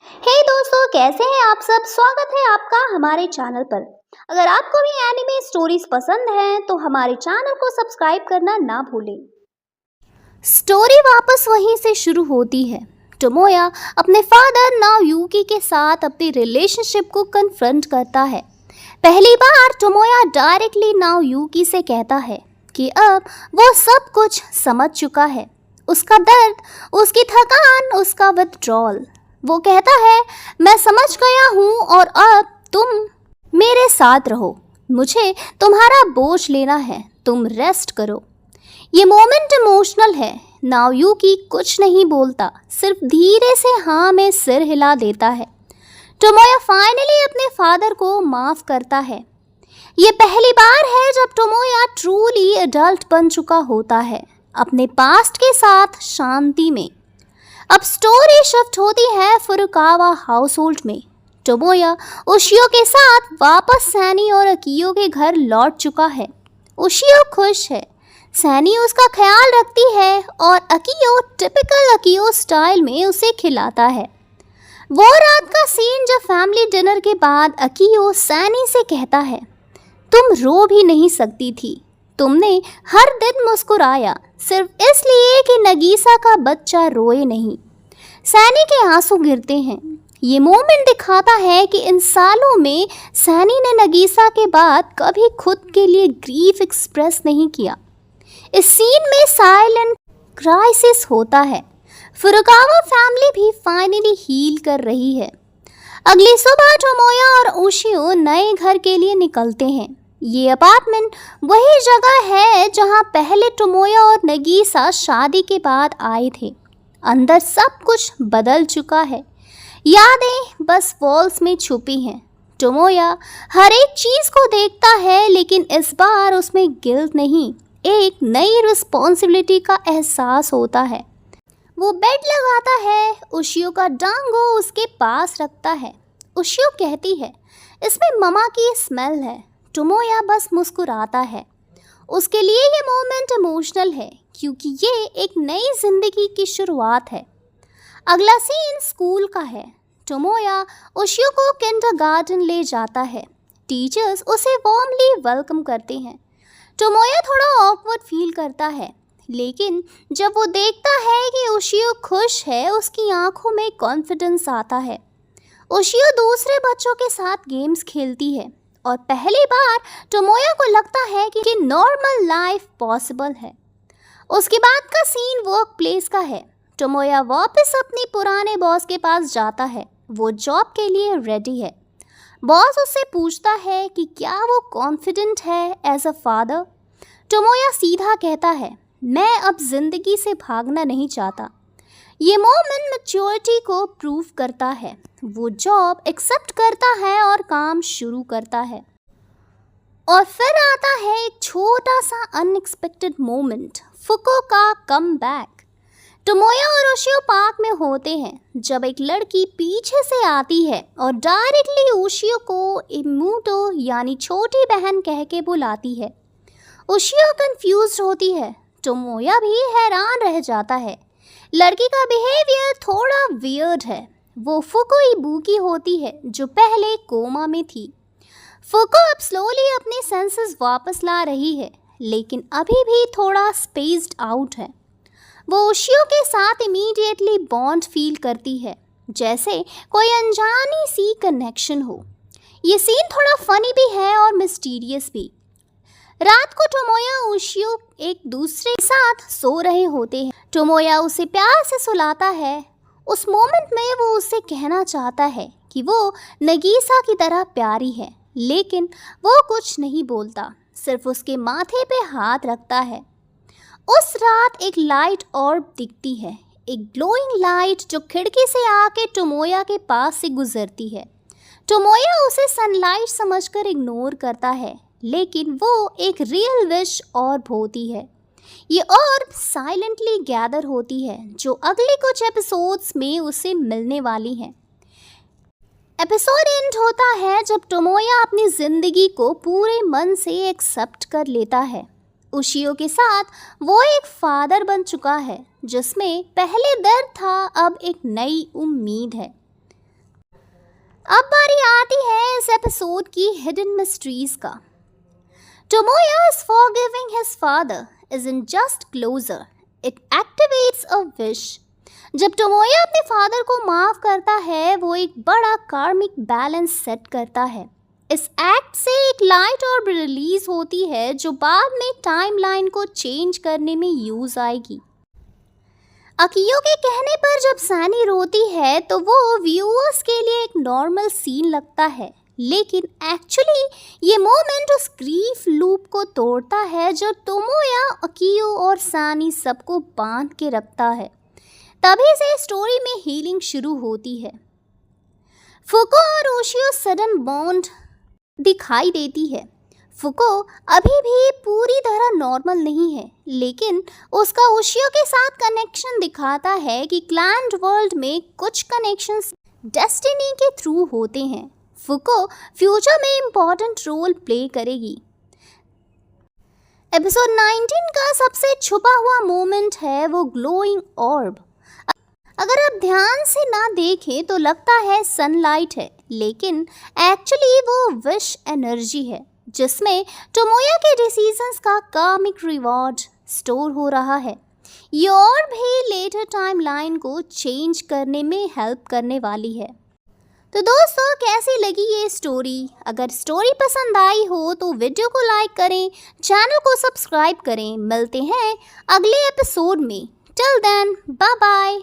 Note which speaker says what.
Speaker 1: दोस्तों, कैसे हैं आप सब। स्वागत है आपका हमारे चैनल पर। अगर आपको भी एनिमे स्टोरीज पसंद हैं तो हमारे चैनल को सब्सक्राइब करना ना भूलें। स्टोरी वापस वहीं से शुरू होती है। टोमोया अपने फादर नाओयुकी के साथ अपनी रिलेशनशिप को कन्फ्रंट करता है। पहली बार टोमोया डायरेक्टली नाओयुकी से कहता है कि अब वो सब कुछ समझ चुका है। उसका दर्द, उसकी थकान, उसका विथड्रॉल। वो कहता है, मैं समझ गया हूँ और अब तुम मेरे साथ रहो। मुझे तुम्हारा बोझ लेना है, तुम रेस्ट करो। ये मोमेंट इमोशनल है। नाओयुकी कुछ नहीं बोलता, सिर्फ धीरे से हाँ में सिर हिला देता है। टोमोया फाइनली अपने फादर को माफ करता है। ये पहली बार है जब टोमोया ट्रूली एडल्ट बन चुका होता है, अपने पास्ट के साथ शांति में। अब स्टोरी शिफ्ट होती है फुरुकावा हाउसहोल्ड में। टोमोया उशियो के साथ वापस सैनी और अकियो के घर लौट चुका है। उशियो खुश है, सैनी उसका ख्याल रखती है और अकियो टिपिकल अकियो स्टाइल में उसे खिलाता है। वो रात का सीन जब फैमिली डिनर के बाद अकियो सैनी से कहता है, तुम रो भी नहीं सकती थी, तुमने हर दिन मुस्कुराया सिर्फ इसलिए कि नगीसा का बच्चा रोए नहीं। सैनी के आंसू गिरते हैं। ये मोमेंट दिखाता है कि इन सालों में सैनी ने नगीसा के बाद कभी खुद के लिए ग्रीफ एक्सप्रेस नहीं किया। इस सीन में साइलेंट क्राइसिस होता है। फुरुकावा फैमिली भी फाइनली हील कर रही है। अगली सुबह टोमोया और उशियो नए घर के लिए निकलते हैं। ये अपार्टमेंट वही जगह है जहां पहले टोमोया और नगीसा शादी के बाद आए थे। अंदर सब कुछ बदल चुका है। यादें बस वॉल्स में छुपी हैं। टोमोया हर एक चीज़ को देखता है, लेकिन इस बार उसमें गिल्ट नहीं, एक नई रिस्पॉन्सिबिलिटी का एहसास होता है। वो बेड लगाता है, उशियो का डांगो उसके पास रखता है। उशियो कहती है, इसमें ममा की स्मेल है। टोमोया बस मुस्कुराता है। उसके लिए ये मोमेंट इमोशनल है क्योंकि ये एक नई जिंदगी की शुरुआत है। अगला सीन स्कूल का है। टोमोया उशियो को किंडरगार्टन ले जाता है। टीचर्स उसे वार्मली वेलकम करते हैं। टोमोया थोड़ा ऑकवर्ड फील करता है, लेकिन जब वो देखता है कि उशियो खुश है, उसकी आंखों में कॉन्फिडेंस आता है। उशियो दूसरे बच्चों के साथ गेम्स खेलती है और पहली बार टोमोया को लगता है कि नॉर्मल लाइफ पॉसिबल है। उसके बाद का सीन वर्क प्लेस का है। टोमोया वापस अपने पुराने बॉस के पास जाता है। वो जॉब के लिए रेडी है। बॉस उससे पूछता है कि क्या वो कॉन्फिडेंट है एज अ फादर। टोमोया सीधा कहता है, मैं अब जिंदगी से भागना नहीं चाहता। ये मोमेंट मैच्योरिटी को प्रूव करता है। वो जॉब एक्सेप्ट करता है और काम शुरू करता है। और फिर आता है एक छोटा सा अनएक्सपेक्टेड मोमेंट, फुको का कम बैक। टोमोया और उशियो पार्क में होते हैं जब एक लड़की पीछे से आती है और डायरेक्टली उशियो को इमूटो यानी छोटी बहन कह के बुलाती है। उशियो कंफ्यूज होती है। टोमोया भी हैरान रह जाता है। लड़की का बिहेवियर थोड़ा वियर्ड है। वो फुको इबुकी होती है जो पहले कोमा में थी। फुको अब स्लोली अपने सेंसेस वापस ला रही है, लेकिन अभी भी थोड़ा स्पेस्ड आउट है। वो उशियो के साथ इमीडिएटली बॉन्ड फील करती है, जैसे कोई अनजानी सी कनेक्शन हो। ये सीन थोड़ा फनी भी है और मिस्टीरियस भी। रात को टोमोया उशियो एक दूसरे के साथ सो रहे होते हैं। टोमोया उसे प्यार से सुलाता है। उस मोमेंट में वो उससे कहना चाहता है कि वो नगीसा की तरह प्यारी है, लेकिन वो कुछ नहीं बोलता, सिर्फ उसके माथे पे हाथ रखता है। उस रात एक लाइट ऑर्ब दिखती है, एक ग्लोइंग लाइट जो खिड़की से आके टोमोया के पास से गुजरती है। टोमोया उसे सनलाइट समझकर इग्नोर करता है, लेकिन वो एक रियल विश ऑर्ब होती है। ये ऑर्ब साइलेंटली गैदर होती है, जो अगले कुछ एपिसोड्स में उसे मिलने वाली हैं। एपिसोड एंड होता है जब टोमोया अपनी जिंदगी को पूरे मन से एक्सेप्ट कर लेता है। उशियो के साथ वो एक फादर बन चुका है, जिसमें पहले दर्द था, अब एक नई उम्मीद है। अब बारी आती है इस एपिसोड की हिडन मिस्ट्रीज का। Tomoya is forgiving his father isn't just closure, it activates a wish. जब टोमोया अपने फादर को माफ करता है वो एक बड़ा कार्मिक बैलेंस सेट करता है। इस एक्ट से एक लाइट ऑर्ब रिलीज होती है जो बाद में टाइमलाइन को चेंज करने में यूज आएगी। अकियो के कहने पर जब सैनी रोती है तो वो व्यूअर्स के लिए एक नॉर्मल सीन लगता है, लेकिन एक्चुअली ये मोमेंट उस ग्रीफ लूप को तोड़ता है जो टोमोया, अकियो और सैनी सबको बांध के रखता है। तभी से स्टोरी में हीलिंग शुरू होती है। फुको और ओशियो सडन बॉन्ड दिखाई देती है। फुको अभी भी पूरी तरह नॉर्मल नहीं है, लेकिन उसका ओशियो के साथ कनेक्शन दिखाता है कि क्लैंड वर्ल्ड में कुछ कनेक्शंस डेस्टिनी के थ्रू होते हैं। फुको फ्यूचर में इम्पॉर्टेंट रोल प्ले करेगी। एपिसोड 19 का सबसे छुपा हुआ मोमेंट है वो ग्लोइंग ऑर्ब। अगर आप ध्यान से ना देखें तो लगता है सनलाइट है, लेकिन एक्चुअली वो विश एनर्जी है जिसमें टोमोया के डिसीजंस का कार्मिक रिवॉर्ड स्टोर हो रहा है। ये और भी लेटर टाइमलाइन को चेंज करने में हेल्प करने वाली है। तो दोस्तों, कैसी लगी ये स्टोरी? अगर स्टोरी पसंद आई हो तो वीडियो को लाइक करें, चैनल को सब्सक्राइब करें। मिलते हैं अगले एपिसोड में। Till then, bye bye.